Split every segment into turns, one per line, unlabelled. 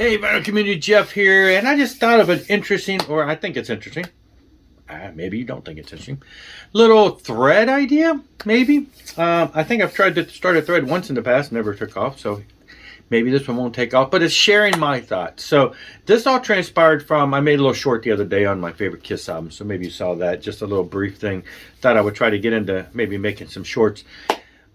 Hey, Vinyl Community, Jeff here, and I just thought of an interesting, or I think it's interesting. Maybe you don't think it's interesting. Little thread idea, maybe. I think I've tried to start a thread once in the past, never took off, so maybe this one won't take off, but it's sharing my thoughts. So this all transpired from, I made a little short the other day on my favorite Kiss album, so maybe you saw that, just a little brief thing. Thought I would try to get into maybe making some shorts.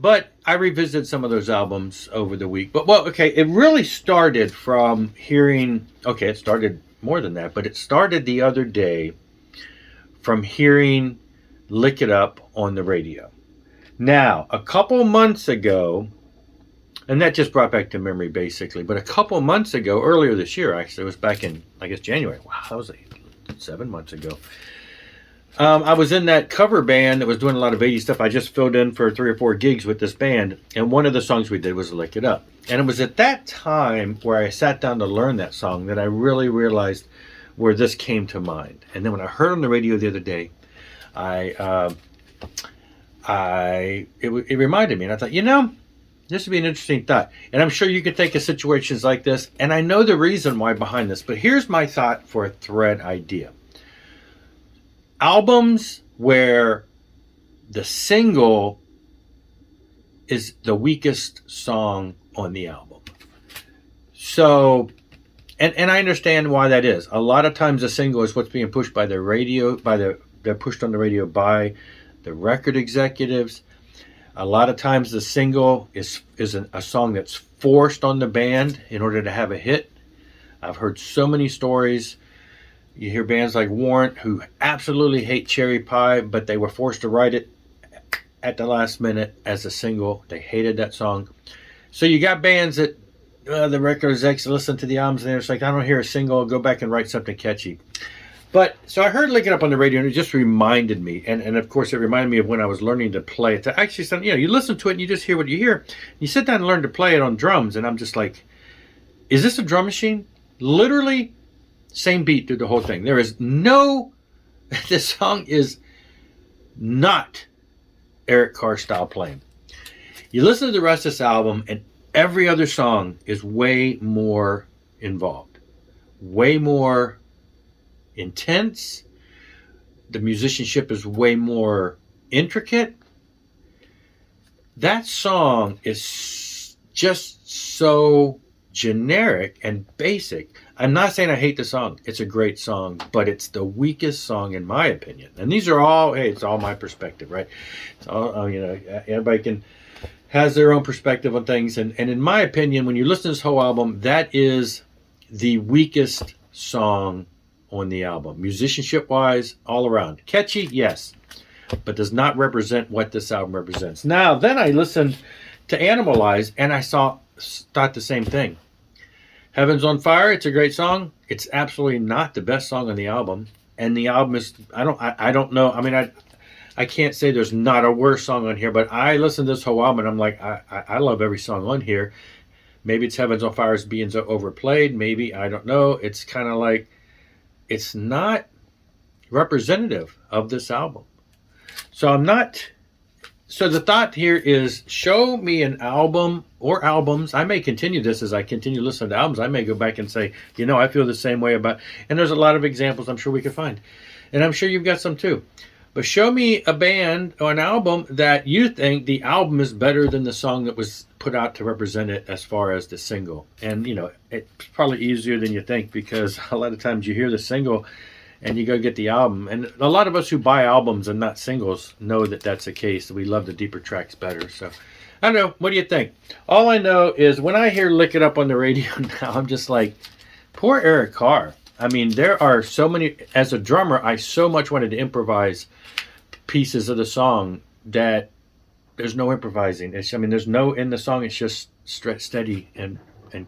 But I revisited some of those albums over the week. But, well, okay, it really started from hearing, okay, it started more than that, but it started the other day from hearing Lick It Up on the radio. Now, a couple months ago, and that just brought back to memory basically, but a couple months ago, earlier this year actually, it was back in, I guess, January. Wow, that was like 7 months ago. I was in that cover band that was doing a lot of 80s stuff. I just filled in for 3 or 4 gigs with this band, and one of the songs we did was Lick It Up. And it was at that time where I sat down to learn that song that I really realized where this came to mind. And then when I heard on the radio the other day, it reminded me, and I thought, you know, this would be an interesting thought. And I'm sure you could think of situations like this, and I know the reason why behind this, but here's my thought for a thread idea. Albums where the single is the weakest song on the album. So, and I understand why that is. A lot of times the single is what's being pushed by the radio, they're pushed on the radio by the record executives. A lot of times the single is a song that's forced on the band in order to have a hit. I've heard so many stories. You hear bands like Warrant who absolutely hate Cherry Pie, but they were forced to write it at the last minute as a single. They hated that song. So you got bands that the record execs listen to the albums and they're just like, I don't hear a single, go back and write something catchy. But so I heard Lick It Up on the radio, and it just reminded me, and of course it reminded me of when I was learning to play it. Actually, you listen to it and you just hear what you hear. You sit down and learn to play it on drums, and I'm just like, is this a drum machine? Literally same beat through the whole thing. There is no, this song is not Eric Carr style playing. You listen to the rest of this album, and every other song is way more involved, way more intense. The musicianship is way more intricate. That song is just so generic and basic. I'm not saying I hate the song. It's a great song, but it's the weakest song in my opinion. And these are all, hey, it's all my perspective, right? It's all, everybody has their own perspective on things. And in my opinion, when you listen to this whole album, that is the weakest song on the album. Musicianship-wise, all around. Catchy, yes, but does not represent what this album represents. Now, then I listened to Animalize, and I thought the same thing. Heaven's on Fire, it's a great song. It's absolutely not the best song on the album. And the album is, I don't know. I mean, I can't say there's not a worse song on here, but I listened to this whole album and I'm like, I love every song on here. Maybe it's Heaven's on Fire is being so overplayed. Maybe, I don't know. It's kind of like, it's not representative of this album. So the thought here is, show me an album or albums. I may continue this as I continue listening to albums. I may go back and say, you know, I feel the same way about, and there's a lot of examples I'm sure we could find. And I'm sure you've got some too. But show me a band or an album that you think the album is better than the song that was put out to represent it as far as the single. And, you know, it's probably easier than you think, because a lot of times you hear the single and you go get the album. And a lot of us who buy albums and not singles know that that's the case. We love the deeper tracks better. So, I don't know. What do you think? All I know is when I hear Lick It Up on the radio now, I'm just like, poor Eric Carr. I mean, there are so many, as a drummer, I so much wanted to improvise pieces of the song that there's no improvising. There's no, in the song, it's just steady and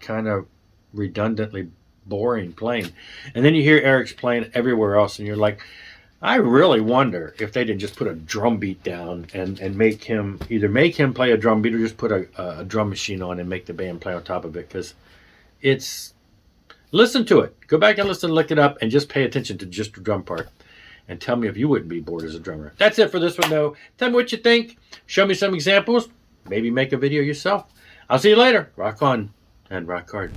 kind of redundantly boring playing. And then you hear Eric's playing everywhere else, and you're like, I really wonder if they didn't just put a drum beat down and make him play a drum beat, or just put a drum machine on and make the band play on top of it. Because it's, listen to it. Go back and listen, Lick It Up, and just pay attention to just the drum part. And tell me if you wouldn't be bored as a drummer. That's it for this one, though. Tell me what you think. Show me some examples. Maybe make a video yourself. I'll see you later. Rock on and rock hard.